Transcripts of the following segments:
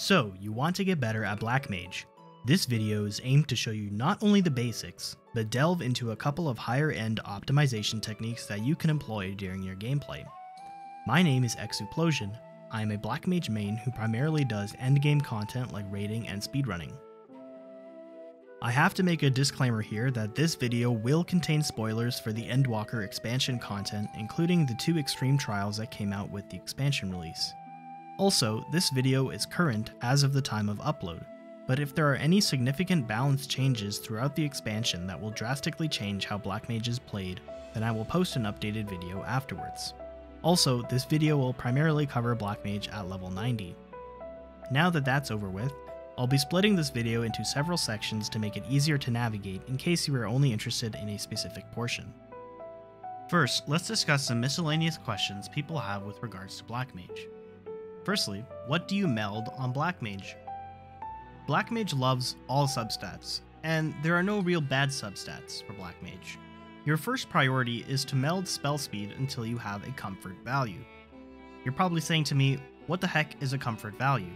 So, you want to get better at Black Mage. This video is aimed to show you not only the basics, but delve into a couple of higher end optimization techniques that you can employ during your gameplay. My name is Eksu Plosion. I am a Black Mage main who primarily does endgame content like raiding and speedrunning. I have to make a disclaimer here that this video will contain spoilers for the Endwalker expansion content, including the 2 extreme trials that came out with the expansion release. Also, this video is current as of the time of upload, but if there are any significant balance changes throughout the expansion that will drastically change how Black Mage is played, then I will post an updated video afterwards. Also, this video will primarily cover Black Mage at level 90. Now that that's over with, I'll be splitting this video into several sections to make it easier to navigate in case you are only interested in a specific portion. First, let's discuss some miscellaneous questions people have with regards to Black Mage. Firstly, what do you meld on Black Mage? Black Mage loves all substats, and there are no real bad substats for Black Mage. Your first priority is to meld spell speed until you have a comfort value. You're probably saying to me, what the heck is a comfort value?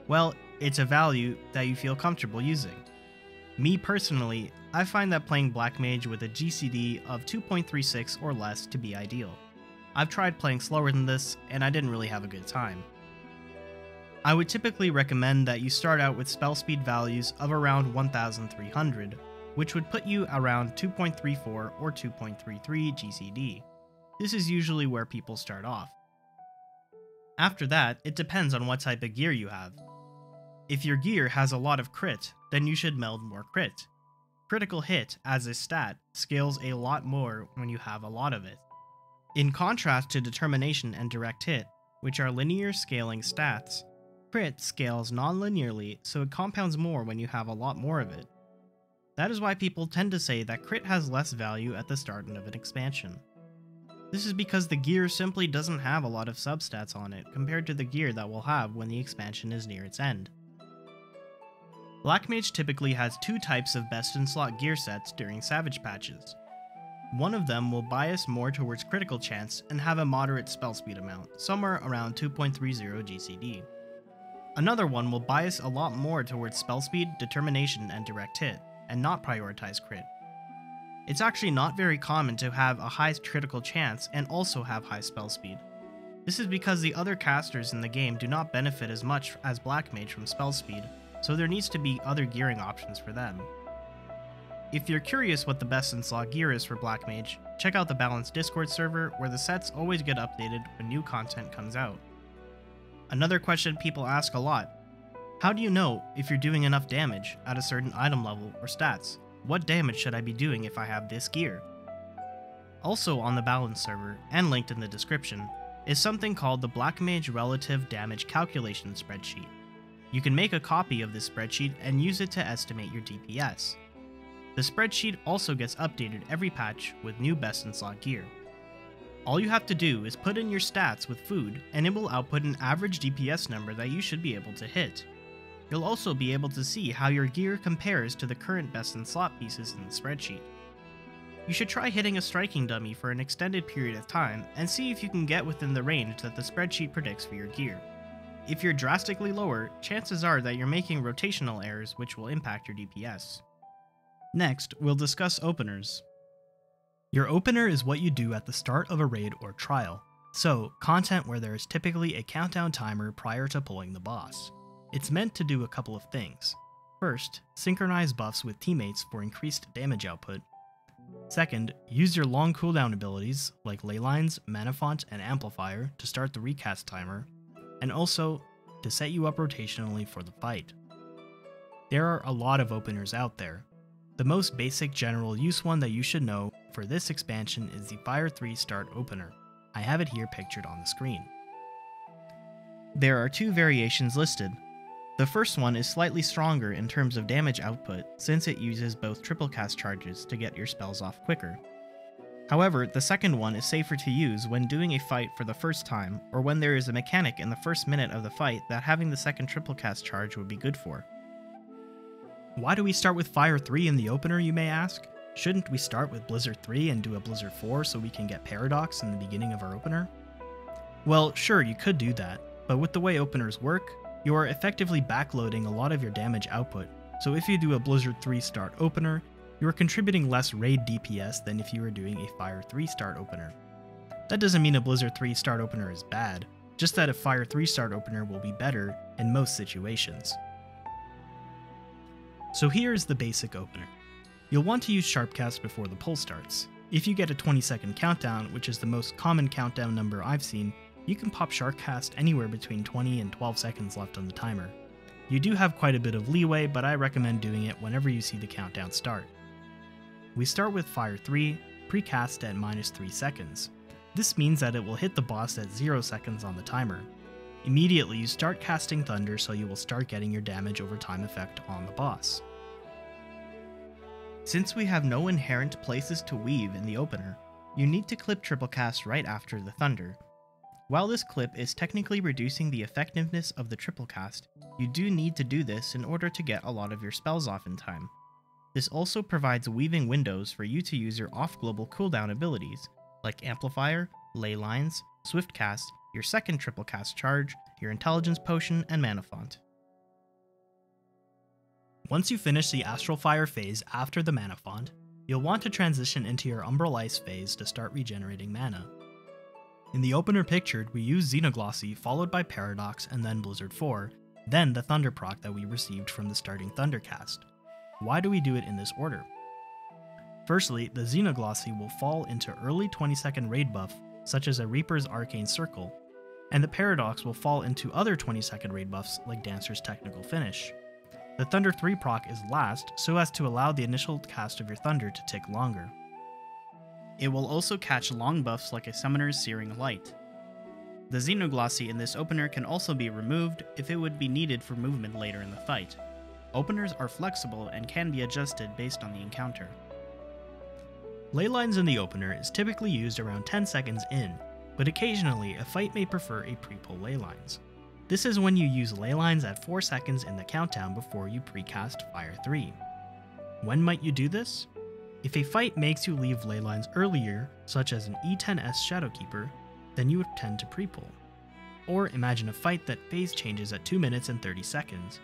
Well, it's a value that you feel comfortable using. Me personally, I find that playing Black Mage with a GCD of 2.36 or less to be ideal. I've tried playing slower than this, and I didn't really have a good time. I would typically recommend that you start out with spell speed values of around 1300, which would put you around 2.34 or 2.33 GCD. This is usually where people start off. After that, it depends on what type of gear you have. If your gear has a lot of crit, then you should meld more crit. Critical hit, as a stat, scales a lot more when you have a lot of it. In contrast to determination and direct hit, which are linear scaling stats, crit scales non-linearly, so it compounds more when you have a lot more of it. That is why people tend to say that crit has less value at the start of an expansion. This is because the gear simply doesn't have a lot of substats on it compared to the gear that will have when the expansion is near its end. Black Mage typically has 2 types of best-in-slot gear sets during Savage patches. One of them will bias more towards critical chance and have a moderate spell speed amount, somewhere around 2.30 GCD. Another one will bias a lot more towards spell speed, determination, and direct hit, and not prioritize crit. It's actually not very common to have a high critical chance and also have high spell speed. This is because the other casters in the game do not benefit as much as Black Mage from spell speed, so there needs to be other gearing options for them. If you're curious what the best in slot gear is for Black Mage, check out the Balanced Discord server where the sets always get updated when new content comes out. Another question people ask a lot: how do you know if you're doing enough damage at a certain item level or stats? What damage should I be doing if I have this gear? Also on the Balance server, and linked in the description, is something called the Black Mage Relative Damage Calculation Spreadsheet. You can make a copy of this spreadsheet and use it to estimate your DPS. The spreadsheet also gets updated every patch with new best-in-slot gear. All you have to do is put in your stats with food, and it will output an average DPS number that you should be able to hit. You'll also be able to see how your gear compares to the current best-in-slot pieces in the spreadsheet. You should try hitting a striking dummy for an extended period of time and see if you can get within the range that the spreadsheet predicts for your gear. If you're drastically lower, chances are that you're making rotational errors which will impact your DPS. Next, we'll discuss openers. Your opener is what you do at the start of a raid or trial, so content where there is typically a countdown timer prior to pulling the boss. It's meant to do a couple of things. First, synchronize buffs with teammates for increased damage output. Second, use your long cooldown abilities like Leylines, Manafont, and Amplifier to start the recast timer, and also to set you up rotationally for the fight. There are a lot of openers out there. The most basic general use one that you should know for this expansion is the Firestarter Start Opener. I have it here pictured on the screen. There are 2 variations listed. The first one is slightly stronger in terms of damage output since it uses both Triplecast charges to get your spells off quicker. However, the second one is safer to use when doing a fight for the first time, or when there is a mechanic in the first minute of the fight that having the second Triplecast charge would be good for. Why do we start with Fire 3 in the opener, you may ask? Shouldn't we start with Blizzard 3 and do a Blizzard 4 so we can get Paradox in the beginning of our opener? Well, sure, you could do that, but with the way openers work, you are effectively backloading a lot of your damage output, so if you do a Blizzard 3 start opener, you are contributing less raid DPS than if you were doing a Fire 3 start opener. That doesn't mean a Blizzard 3 start opener is bad, just that a Fire 3 start opener will be better in most situations. So here is the basic opener. You'll want to use Sharpcast before the pull starts. If you get a 20-second countdown, which is the most common countdown number I've seen, you can pop Sharpcast anywhere between 20 and 12 seconds left on the timer. You do have quite a bit of leeway, but I recommend doing it whenever you see the countdown start. We start with Fire 3, precast at -3 seconds. This means that it will hit the boss at 0 seconds on the timer. Immediately you start casting Thunder, so you will start getting your damage over time effect on the boss. Since we have no inherent places to weave in the opener, you need to clip Triplecast right after the Thunder. While this clip is technically reducing the effectiveness of the Triplecast, you do need to do this in order to get a lot of your spells off in time. This also provides weaving windows for you to use your off-global cooldown abilities, like Amplifier, Leylines, Swiftcast, your second Triplecast charge, your Intelligence Potion, and Manafont. Once you finish the Astral Fire phase after the Manafont, you'll want to transition into your Umbral Ice phase to start regenerating mana. In the opener pictured, we use Xenoglossy followed by Paradox and then Blizzard 4, then the Thunder proc that we received from the starting Thundercast. Why do we do it in this order? Firstly, the Xenoglossy will fall into early 20-second raid buff, such as a Reaper's Arcane Circle, and the Paradox will fall into other 20-second raid buffs like Dancer's Technical Finish. The Thunder 3 proc is last, so as to allow the initial cast of your Thunder to tick longer. It will also catch long buffs like a Summoner's Searing Light. The Xenoglossy in this opener can also be removed if it would be needed for movement later in the fight. Openers are flexible and can be adjusted based on the encounter. Leylines in the opener is typically used around 10 seconds in, but occasionally a fight may prefer a pre-pull Leylines. This is when you use Leylines at 4 seconds in the countdown before you precast Fire 3. When might you do this? If a fight makes you leave Leylines earlier, such as an E10S Shadowkeeper, then you would tend to pre-pull. Or imagine a fight that phase changes at 2 minutes and 30 seconds.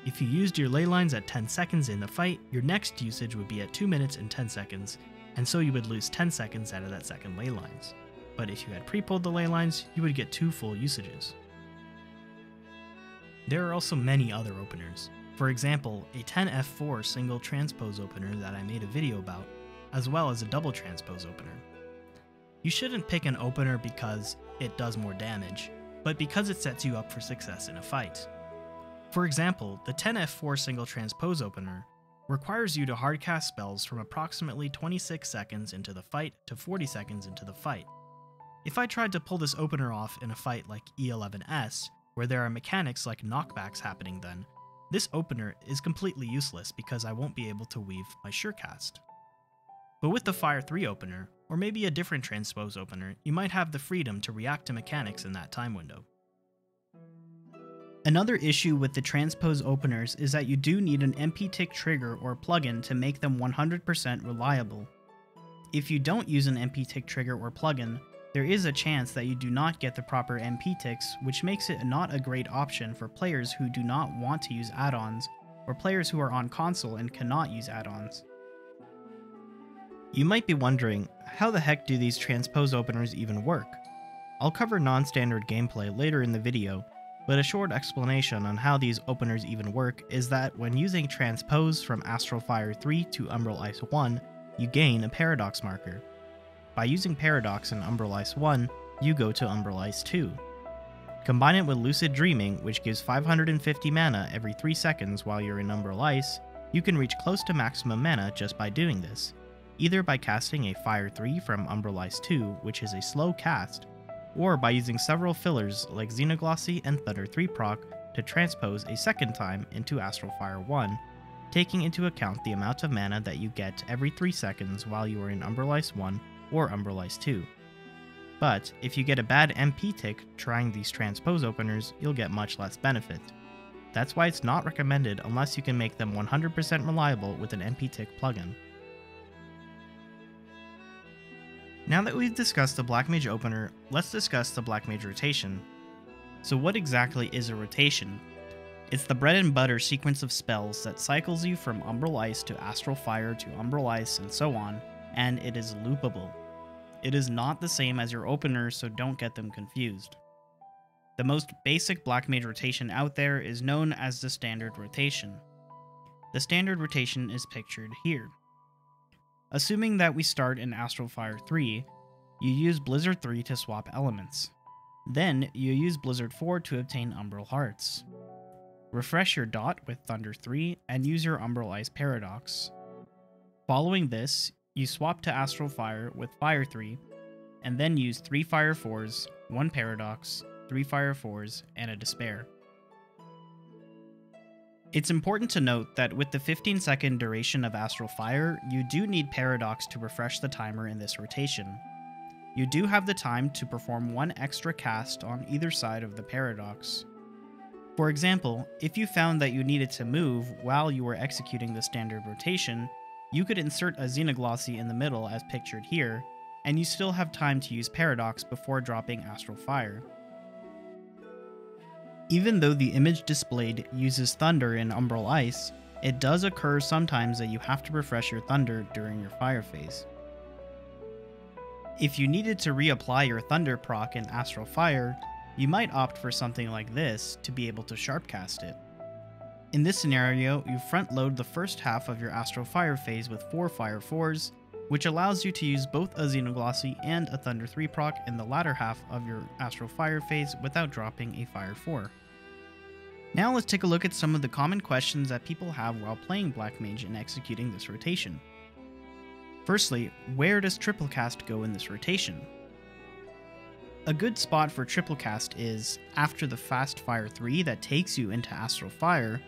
If you used your Leylines at 10 seconds in the fight, your next usage would be at 2 minutes and 10 seconds, and so you would lose 10 seconds out of that second Leylines. But if you had pre-pulled the Leylines, you would get 2 full usages. There are also many other openers. For example, a 10F4 single transpose opener that I made a video about, as well as a double transpose opener. You shouldn't pick an opener because it does more damage, but because it sets you up for success in a fight. For example, the 10F4 single transpose opener requires you to hardcast spells from approximately 26 seconds into the fight to 40 seconds into the fight. If I tried to pull this opener off in a fight like E11S, where there are mechanics like knockbacks happening then, this opener is completely useless because I won't be able to weave my Surecast. But with the Fire 3 opener, or maybe a different transpose opener, you might have the freedom to react to mechanics in that time window. Another issue with the transpose openers is that you do need an MP tick trigger or plugin to make them 100% reliable. If you don't use an MP tick trigger or plugin, there is a chance that you do not get the proper MP ticks, which makes it not a great option for players who do not want to use add-ons, or players who are on console and cannot use add-ons. You might be wondering, how the heck do these transpose openers even work? I'll cover non-standard gameplay later in the video, but a short explanation on how these openers even work is that when using transpose from Astral Fire 3 to Umbral Ice 1, you gain a Paradox marker. By using Paradox in Umbral Ice 1, you go to Umbral Ice 2. Combine it with Lucid Dreaming, which gives 550 mana every 3 seconds while you're in Umbral Ice, you can reach close to maximum mana just by doing this, either by casting a Fire 3 from Umbral Ice 2, which is a slow cast, or by using several fillers like Xenoglossy and Thunder 3 proc to transpose a second time into Astral Fire 1, taking into account the amount of mana that you get every 3 seconds while you are in Umbral Ice 1 or Umbral Ice 2. But if you get a bad MP tick trying these transpose openers, you'll get much less benefit. That's why it's not recommended unless you can make them 100% reliable with an MP tick plugin. Now that we've discussed the Black Mage opener, let's discuss the Black Mage rotation. So what exactly is a rotation? It's the bread and butter sequence of spells that cycles you from Umbral Ice to Astral Fire to Umbral Ice and so on, and it is loopable. It is not the same as your openers, so don't get them confused. The most basic Black Mage rotation out there is known as the standard rotation. The standard rotation is pictured here. Assuming that we start in Astral Fire 3, you use Blizzard 3 to swap elements. Then you use Blizzard 4 to obtain Umbral Hearts. Refresh your dot with Thunder 3 and use your Umbral Ice Paradox. Following this, you swap to Astral Fire with Fire 3, and then use 3 Fire 4s, 1 Paradox, 3 Fire 4s, and a Despair. It's important to note that with the 15-second duration of Astral Fire, you do need Paradox to refresh the timer in this rotation. You do have the time to perform 1 extra cast on either side of the Paradox. For example, if you found that you needed to move while you were executing the standard rotation, you could insert a Xenoglossy in the middle as pictured here, and you still have time to use Paradox before dropping Astral Fire. Even though the image displayed uses Thunder in Umbral Ice, it does occur sometimes that you have to refresh your Thunder during your Fire phase. If you needed to reapply your Thunder proc in Astral Fire, you might opt for something like this to be able to Sharpcast it. In this scenario, you front load the first half of your Astral Fire phase with 4 Fire 4s, which allows you to use both a Xenoglossy and a Thunder 3 proc in the latter half of your Astral Fire phase without dropping a Fire 4. Now let's take a look at some of the common questions that people have while playing Black Mage and executing this rotation. Firstly, where does Triplecast go in this rotation? A good spot for Triplecast is after the fast Fire 3 that takes you into Astral Fire,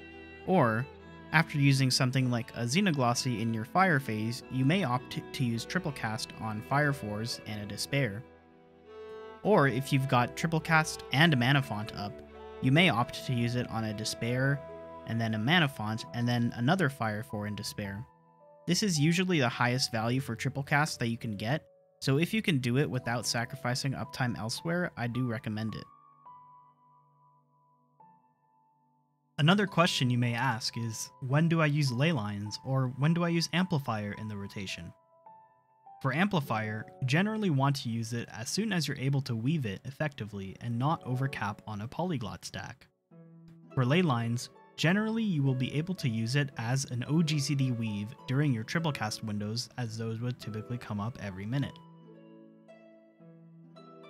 or after using something like a Xenoglossy in your Fire phase, you may opt to use Triplecast on Fire 4s and a Despair. Or if you've got Triplecast and a Manafont up, you may opt to use it on a Despair, and then a Manafont, and then another Fire 4 in Despair. This is usually the highest value for Triplecast that you can get, so if you can do it without sacrificing uptime elsewhere, I do recommend it. Another question you may ask is, when do I use Leylines, or when do I use Amplifier in the rotation? For Amplifier, you generally want to use it as soon as you're able to weave it effectively and not overcap on a polyglot stack. For Leylines, generally you will be able to use it as an OGCD weave during your Triplecast windows, as those would typically come up every minute.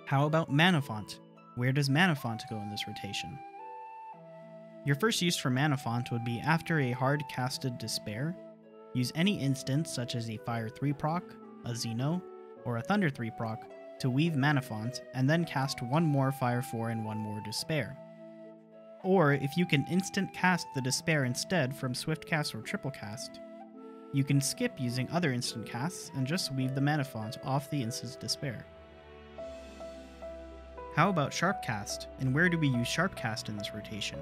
How about Manafont? Where does Manafont go in this rotation? Your first use for Manafont would be after a hard casted Despair. Use any instance such as a Fire 3 proc, a Xeno, or a Thunder 3 proc to weave Manafont and then cast 1 more Fire 4 and 1 more Despair. Or if you can instant cast the Despair instead from Swiftcast or Triplecast, you can skip using other instant casts and just weave the Manafont off the instant Despair. How about Sharpcast, and where do we use Sharpcast in this rotation?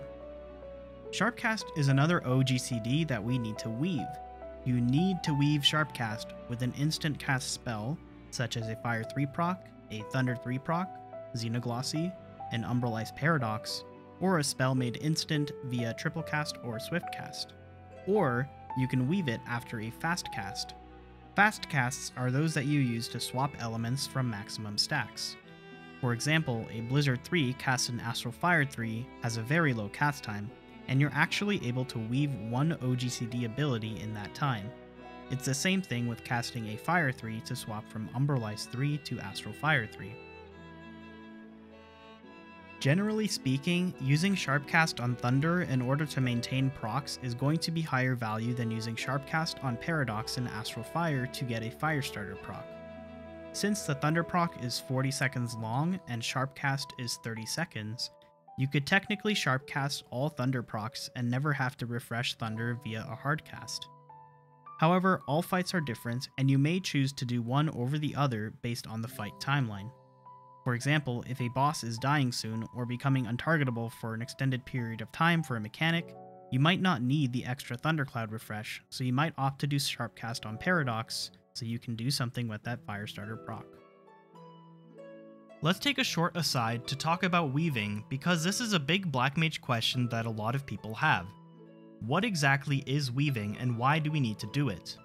Sharpcast is another OGCD that we need to weave. You need to weave Sharpcast with an instant cast spell, such as a Fire 3 proc, a Thunder 3 proc, Xenoglossy, an Umbral Ice Paradox, or a spell made instant via Triplecast or Swiftcast. Or you can weave it after a fast cast. Fast casts are those that you use to swap elements from maximum stacks. For example, a Blizzard 3 cast in Astral Fire 3 has a very low cast time, and you're actually able to weave 1 OGCD ability in that time. It's the same thing with casting a Fire 3 to swap from Umbral Ice 3 to Astral Fire 3. Generally speaking, using Sharpcast on Thunder in order to maintain procs is going to be higher value than using Sharpcast on Paradox in Astral Fire to get a Firestarter proc. Since the Thunder proc is 40 seconds long and Sharpcast is 30 seconds, you could technically Sharpcast all Thunder procs and never have to refresh Thunder via a hardcast. However, all fights are different, and you may choose to do one over the other based on the fight timeline. For example, if a boss is dying soon or becoming untargetable for an extended period of time for a mechanic, you might not need the extra Thundercloud refresh, so you might opt to do Sharpcast on Paradox so you can do something with that Firestarter proc. Let's take a short aside to talk about weaving, because this is a big Black Mage question that a lot of people have. What exactly is weaving and why do we need to do it?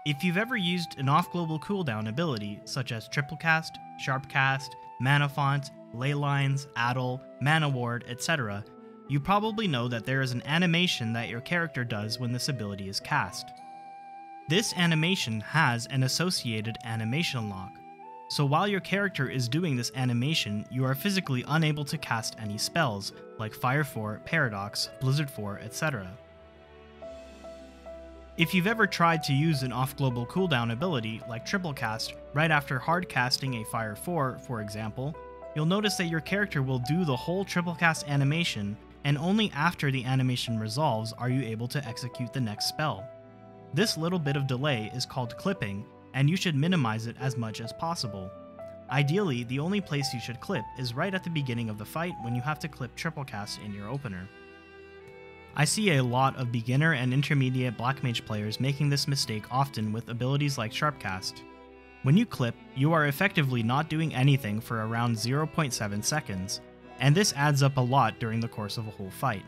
If you've ever used an off-global cooldown ability such as Triplecast, Sharpcast, Manafont, Leylines, Addle, Mana Ward, etc., you probably know that there is an animation that your character does when this ability is cast. This animation has an associated animation lock, so while your character is doing this animation, you are physically unable to cast any spells, like Fire 4, Paradox, Blizzard 4, etc. If you've ever tried to use an off-global cooldown ability, like Triplecast, right after hard casting a Fire 4, for example, you'll notice that your character will do the whole Triplecast animation, and only after the animation resolves are you able to execute the next spell. This little bit of delay is called clipping, and you should minimize it as much as possible. Ideally, the only place you should clip is right at the beginning of the fight when you have to clip Triplecast in your opener. I see a lot of beginner and intermediate Black Mage players making this mistake often with abilities like Sharpcast. When you clip, you are effectively not doing anything for around 0.7 seconds, and this adds up a lot during the course of a whole fight.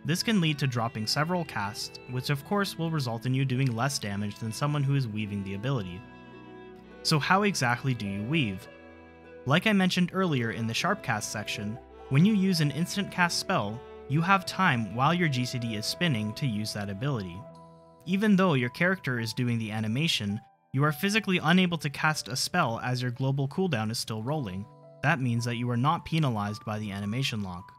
This can lead to dropping several casts, which of course will result in you doing less damage than someone who is weaving the ability. So how exactly do you weave? Like I mentioned earlier in the Sharpcast section, when you use an instant cast spell, you have time while your GCD is spinning to use that ability. Even though your character is doing the animation, you are physically unable to cast a spell as your global cooldown is still rolling. That means that you are not penalized by the animation lock.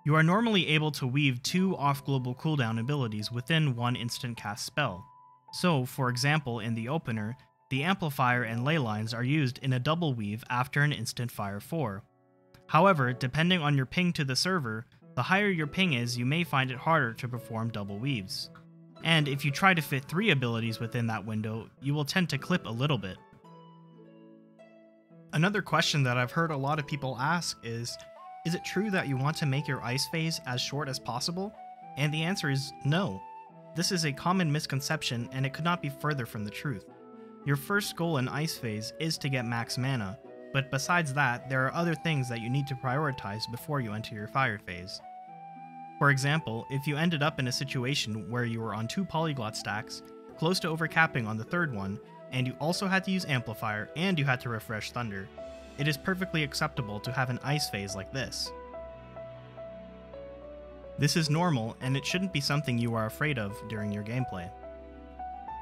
You are normally able to weave 2 off-global cooldown abilities within one instant cast spell. So, for example, in the opener, the Amplifier and Leylines are used in a double weave after an instant Fire 4. However, depending on your ping to the server, the higher your ping is, you may find it harder to perform double weaves. And if you try to fit 3 abilities within that window, you will tend to clip a little bit. Another question that I've heard a lot of people ask is it true that you want to make your ice phase as short as possible? And the answer is no. This is a common misconception, and it could not be further from the truth. Your first goal in ice phase is to get max mana, but besides that, there are other things that you need to prioritize before you enter your fire phase. For example, if you ended up in a situation where you were on 2 polyglot stacks, close to overcapping on the 3rd one, and you also had to use Amplifier and you had to refresh Thunder, it is perfectly acceptable to have an ice phase like this. This is normal, and it shouldn't be something you are afraid of during your gameplay.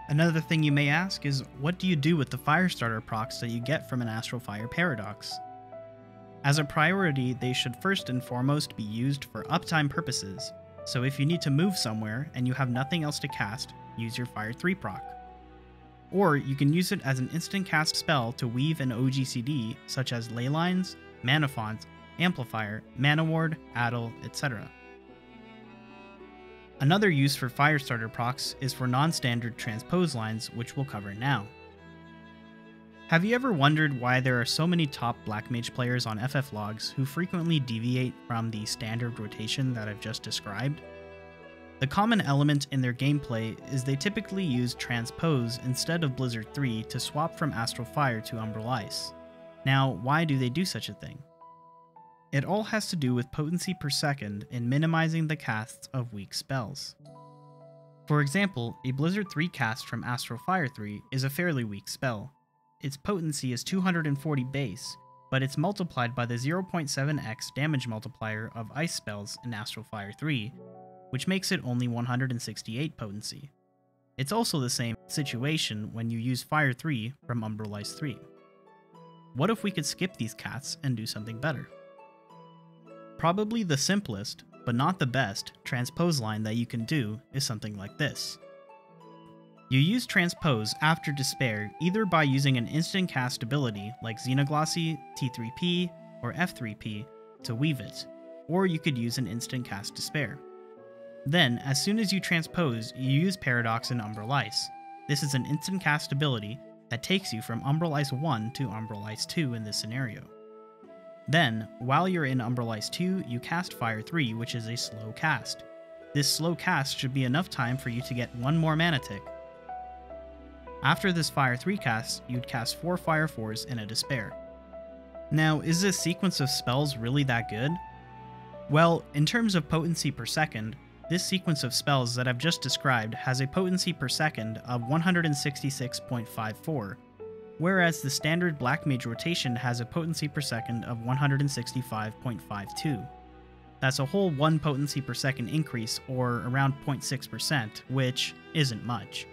Another thing you may ask is, what do you do with the Firestarter Procs that you get from an Astral Fire Paradox? As a priority, they should first and foremost be used for uptime purposes, so if you need to move somewhere and you have nothing else to cast, use your Fire 3 proc. Or you can use it as an instant cast spell to weave an OGCD such as Leylines, Manafont, Amplifier, Mana Ward, Addle, etc. Another use for Firestarter Procs is for non-standard transpose lines, which we'll cover now. Have you ever wondered why there are so many top Black Mage players on FF logs who frequently deviate from the standard rotation that I've just described? The common element in their gameplay is they typically use Transpose instead of Blizzard 3 to swap from Astral Fire to Umbral Ice. Now, why do they do such a thing? It all has to do with potency per second in minimizing the casts of weak spells. For example, a Blizzard 3 cast from Astral Fire 3 is a fairly weak spell. Its potency is 240 base, but it's multiplied by the 0.7x damage multiplier of ice spells in Astral Fire 3, which makes it only 168 potency. It's also the same situation when you use Fire 3 from Umbral Ice 3. What if we could skip these casts and do something better? Probably the simplest, but not the best, transpose line that you can do is something like this. You use Transpose after Despair either by using an instant cast ability like Xenoglossy, T3P, or F3P to weave it, or you could use an instant cast Despair. Then, as soon as you transpose, you use Paradox and Umbral Ice. This is an instant cast ability that takes you from Umbral Ice 1 to Umbral Ice 2 in this scenario. Then, while you're in Umbral Ice 2, you cast Fire 3, which is a slow cast. This slow cast should be enough time for you to get 1 more mana tick. After this Fire 3 cast, you'd cast 4 Fire 4s and a Despair. Now, is this sequence of spells really that good? Well, in terms of potency per second, this sequence of spells that I've just described has a potency per second of 166.54, whereas the standard Black Mage rotation has a potency per second of 165.52. That's a whole 1 potency per second increase, or around 0.6%, which isn't much.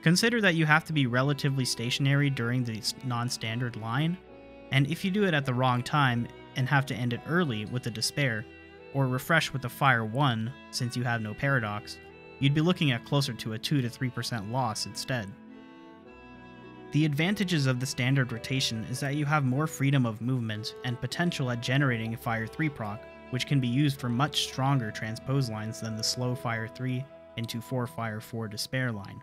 Consider that you have to be relatively stationary during the non-standard line, and if you do it at the wrong time and have to end it early with a Despair, or refresh with a Fire 1 since you have no Paradox, you'd be looking at closer to a 2 to 3% loss instead. The advantages of the standard rotation is that you have more freedom of movement and potential at generating a Fire 3 proc, which can be used for much stronger transpose lines than the slow Fire 3 into 4 Fire 4 Despair line.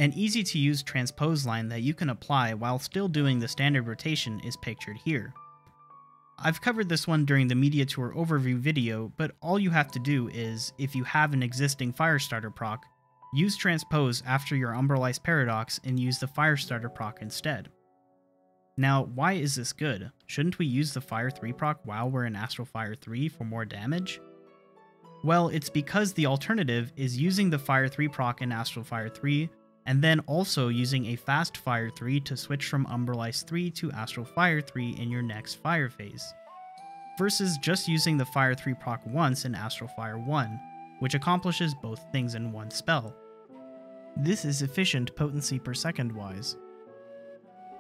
An easy to use transpose line that you can apply while still doing the standard rotation is pictured here. I've covered this one during the Media Tour overview video, but all you have to do is, if you have an existing Firestarter proc, use Transpose after your Umbralized Paradox and use the Firestarter proc instead. Now, why is this good? Shouldn't we use the Fire 3 proc while we're in Astral Fire 3 for more damage? Well, it's because the alternative is using the Fire 3 proc in Astral Fire 3, and then also using a fast Fire 3 to switch from Umbralized 3 to Astral Fire 3 in your next Fire phase, versus just using the Fire 3 proc once in Astral Fire 1, which accomplishes both things in one spell. This is efficient potency per second wise.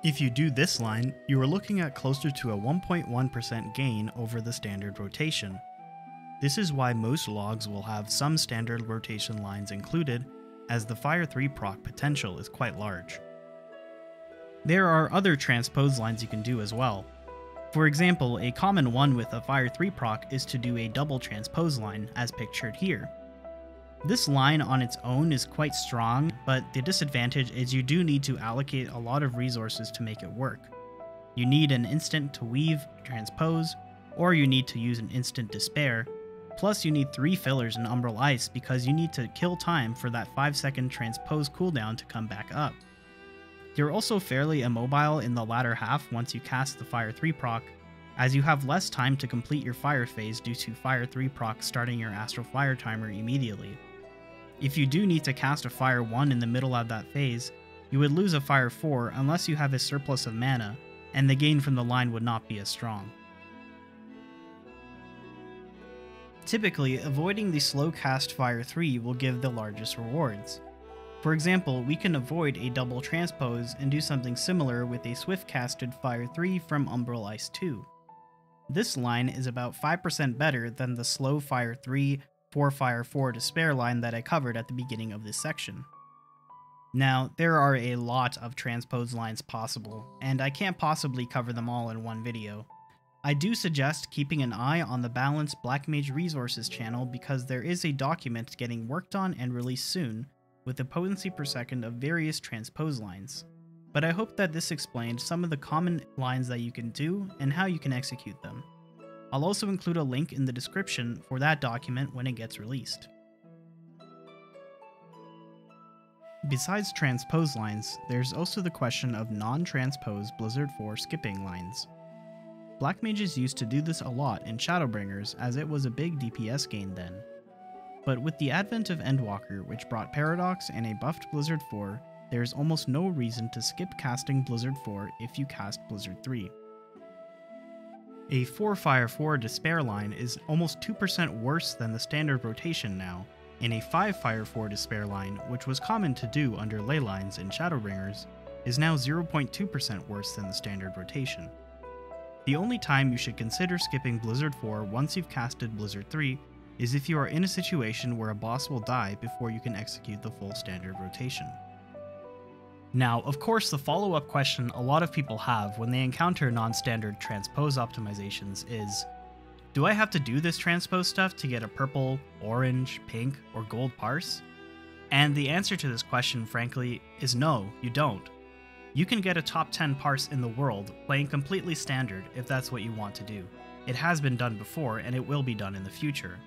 If you do this line, you are looking at closer to a 1.1% gain over the standard rotation. This is why most logs will have some standard rotation lines included, as the Fire 3 proc potential is quite large. There are other transpose lines you can do as well. For example, a common one with a Fire 3 proc is to do a double transpose line, as pictured here. This line on its own is quite strong, but the disadvantage is you do need to allocate a lot of resources to make it work. You need an instant to weave, transpose, or you need to use an instant despair, plus you need 3 fillers in Umbral Ice because you need to kill time for that 5-second transpose cooldown to come back up. You're also fairly immobile in the latter half once you cast the Fire 3 proc, as you have less time to complete your Fire phase due to Fire 3 proc starting your Astral Fire timer immediately. If you do need to cast a Fire 1 in the middle of that phase, you would lose a Fire 4 unless you have a surplus of mana, and the gain from the line would not be as strong. Typically, avoiding the slow cast Fire 3 will give the largest rewards. For example, we can avoid a double transpose and do something similar with a swift casted Fire 3 from Umbral Ice 2. This line is about 5% better than the slow Fire 3, 4 Fire 4 Despair line that I covered at the beginning of this section. Now, there are a lot of transpose lines possible, and I can't possibly cover them all in one video. I do suggest keeping an eye on the Balanced Black Mage Resources channel because there is a document getting worked on and released soon with the potency per second of various transpose lines. But I hope that this explained some of the common lines that you can do and how you can execute them. I'll also include a link in the description for that document when it gets released. Besides transpose lines, there's also the question of non-transpose Blizzard 4 skipping lines. Black Mages used to do this a lot in Shadowbringers as it was a big DPS gain then. But with the advent of Endwalker, which brought Paradox and a buffed Blizzard 4, there is almost no reason to skip casting Blizzard 4 if you cast Blizzard 3. A 4 Fire 4 Despair line is almost 2% worse than the standard rotation now, and a 5 Fire 4 Despair line, which was common to do under Leylines in Shadowbringers, is now 0.2% worse than the standard rotation. The only time you should consider skipping Blizzard 4 once you've casted Blizzard 3 is if you are in a situation where a boss will die before you can execute the full standard rotation. Now, of course, the follow-up question a lot of people have when they encounter non-standard transpose optimizations is, do I have to do this transpose stuff to get a purple, orange, pink, or gold parse? And the answer to this question, frankly, is no, you don't. You can get a top 10 parse in the world playing completely standard if that's what you want to do. It has been done before, and it will be done in the future.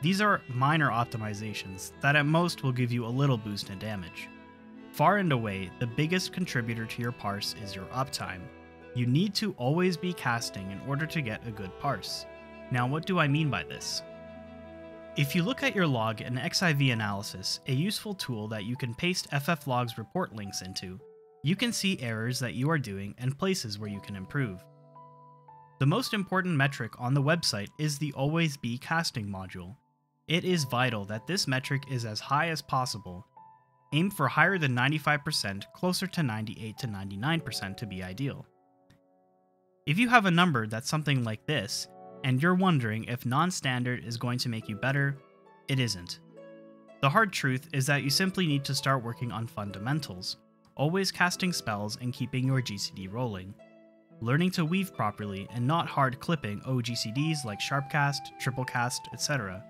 These are minor optimizations that at most will give you a little boost in damage. Far and away, the biggest contributor to your parse is your uptime. You need to always be casting in order to get a good parse. Now, what do I mean by this? If you look at your log in FFXIV analysis, a useful tool that you can paste fflog's report links into, you can see errors that you are doing and places where you can improve. The most important metric on the website is the Always Be Casting module. It is vital that this metric is as high as possible. Aim for higher than 95%, closer to 98 to 99% to be ideal. If you have a number that's something like this, and you're wondering if non-standard is going to make you better, it isn't. The hard truth is that you simply need to start working on fundamentals, always casting spells and keeping your GCD rolling, learning to weave properly and not hard clipping OGCDs like Sharpcast, Triplecast, etc.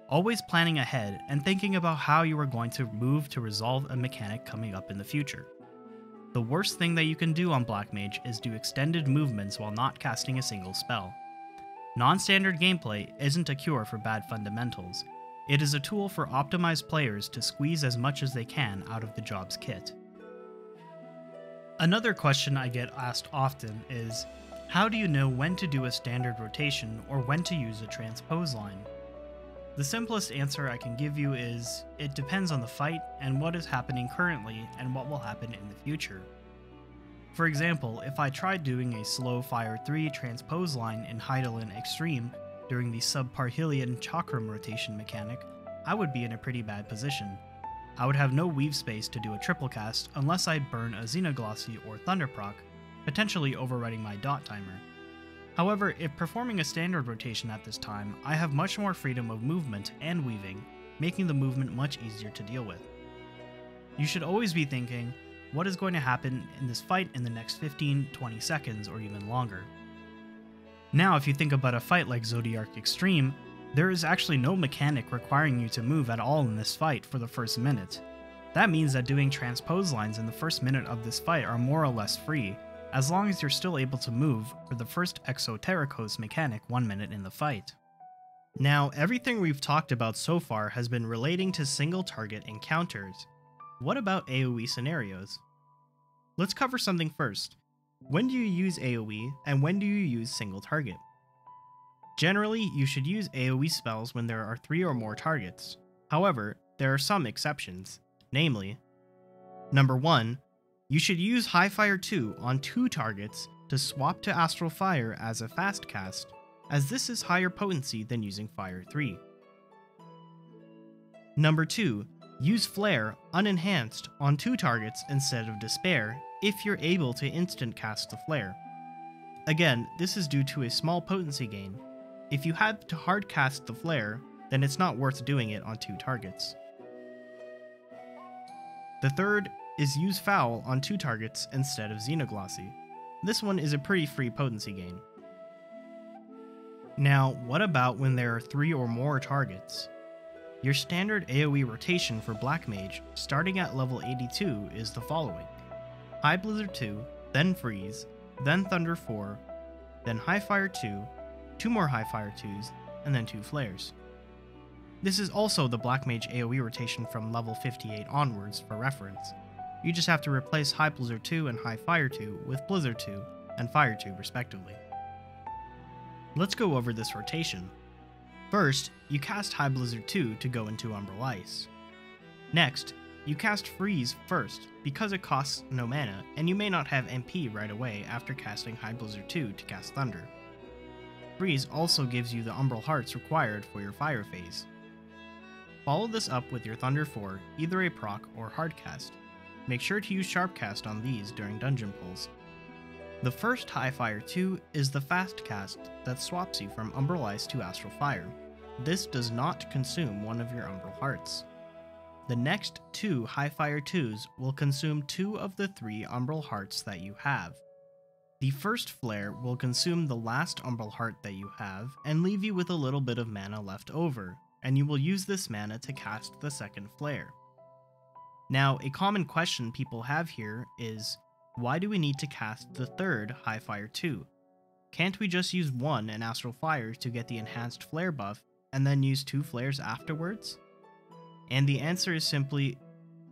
Always planning ahead and thinking about how you are going to move to resolve a mechanic coming up in the future. The worst thing that you can do on Black Mage is do extended movements while not casting a single spell. Non-standard gameplay isn't a cure for bad fundamentals. It is a tool for optimized players to squeeze as much as they can out of the job's kit. Another question I get asked often is, how do you know when to do a standard rotation or when to use a transpose line? The simplest answer I can give you is, it depends on the fight and what is happening currently and what will happen in the future. For example, if I tried doing a slow Fire 3 transpose line in Hydaelyn Extreme during the Subparhelion Chakram rotation mechanic, I would be in a pretty bad position. I would have no weave space to do a Triplecast unless I burn a Xenoglossy or Thunder Proc, potentially overriding my dot timer. However, if performing a standard rotation at this time, I have much more freedom of movement and weaving, making the movement much easier to deal with. You should always be thinking, what is going to happen in this fight in the next 15-20 seconds or even longer? Now, if you think about a fight like Zodiark Extreme, there is actually no mechanic requiring you to move at all in this fight for the first minute. That means that doing transpose lines in the first minute of this fight are more or less free, as long as you're still able to move for the first Exotericos mechanic 1 minute in the fight. Now, everything we've talked about so far has been relating to single target encounters. What about AOE scenarios? Let's cover something first. When do you use AOE, and when do you use single target? Generally, you should use AOE spells when there are 3 or more targets. However, there are some exceptions, namely, number 1, you should use High Fire 2 on 2 targets to swap to Astral Fire as a fast cast, as this is higher potency than using Fire 3. Number 2, use Flare unenhanced on 2 targets instead of Despair if you're able to instant cast the Flare. Again, this is due to a small potency gain. If you have to hard cast the Flare, then it's not worth doing it on 2 targets. The third is use Foul on 2 targets instead of Xenoglossy. This one is a pretty free potency gain. Now, what about when there are 3 or more targets? Your standard AOE rotation for Black Mage, starting at level 82, is the following: High Blizzard 2, then Freeze, then Thunder 4, then High Fire 2, 2 more High Fire 2s, and then 2 Flares. This is also the Black Mage AOE rotation from level 58 onwards for reference. You just have to replace High Blizzard 2 and High Fire 2 with Blizzard 2 and Fire 2 respectively. Let's go over this rotation. First, you cast High Blizzard 2 to go into Umbral Ice. Next, you cast Freeze first because it costs no mana and you may not have MP right away after casting High Blizzard 2 to cast Thunder. Freeze also gives you the Umbral Hearts required for your Fire phase. Follow this up with your Thunder 4, either a proc or hardcast. Make sure to use Sharpcast on these during dungeon pulls. The first High Fire 2 is the fast cast that swaps you from Umbral Ice to Astral Fire. This does not consume one of your Umbral Hearts. The next 2 High Fire 2s will consume 2 of the 3 Umbral Hearts that you have. The first Flare will consume the last Umbral Heart that you have and leave you with a little bit of mana left over, and you will use this mana to cast the second Flare. Now, a common question people have here is, why do we need to cast the third High Fire 2? Can't we just use 1 in Astral Fire to get the enhanced Flare buff, and then use 2 Flares afterwards? And the answer is simply,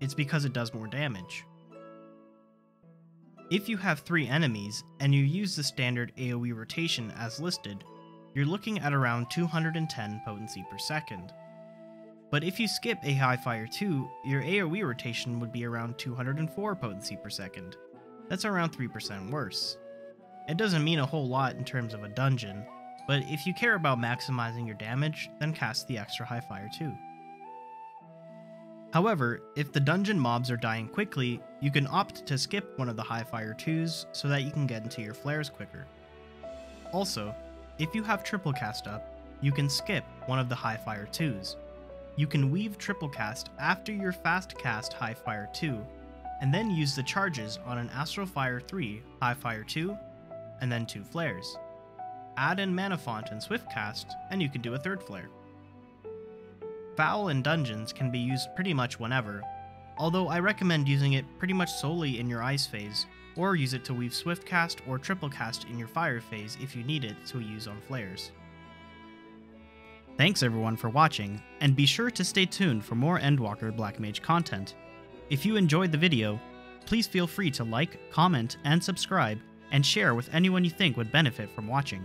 it's because it does more damage. If you have 3 enemies and you use the standard AOE rotation as listed, you're looking at around 210 potency per second. But if you skip a high fire 2, your AOE rotation would be around 204 potency per second. That's around 3% worse. It doesn't mean a whole lot in terms of a dungeon, but if you care about maximizing your damage, then cast the extra high fire 2. However, if the dungeon mobs are dying quickly, you can opt to skip one of the high fire 2s so that you can get into your flares quicker. Also, if you have Triplecast up, you can skip one of the high fire 2s. You can weave Triplecast after your fast cast high fire 2, and then use the charges on an Astral Fire 3 high fire 2, and then 2 flares. Add in Manafont and Swiftcast, and you can do a 3rd flare. Foul in dungeons can be used pretty much whenever, although I recommend using it pretty much solely in your ice phase, or use it to weave Swiftcast or Triplecast in your fire phase if you need it to use on flares. Thanks everyone for watching, and be sure to stay tuned for more Endwalker Black Mage content. If you enjoyed the video, please feel free to like, comment, and subscribe, and share with anyone you think would benefit from watching.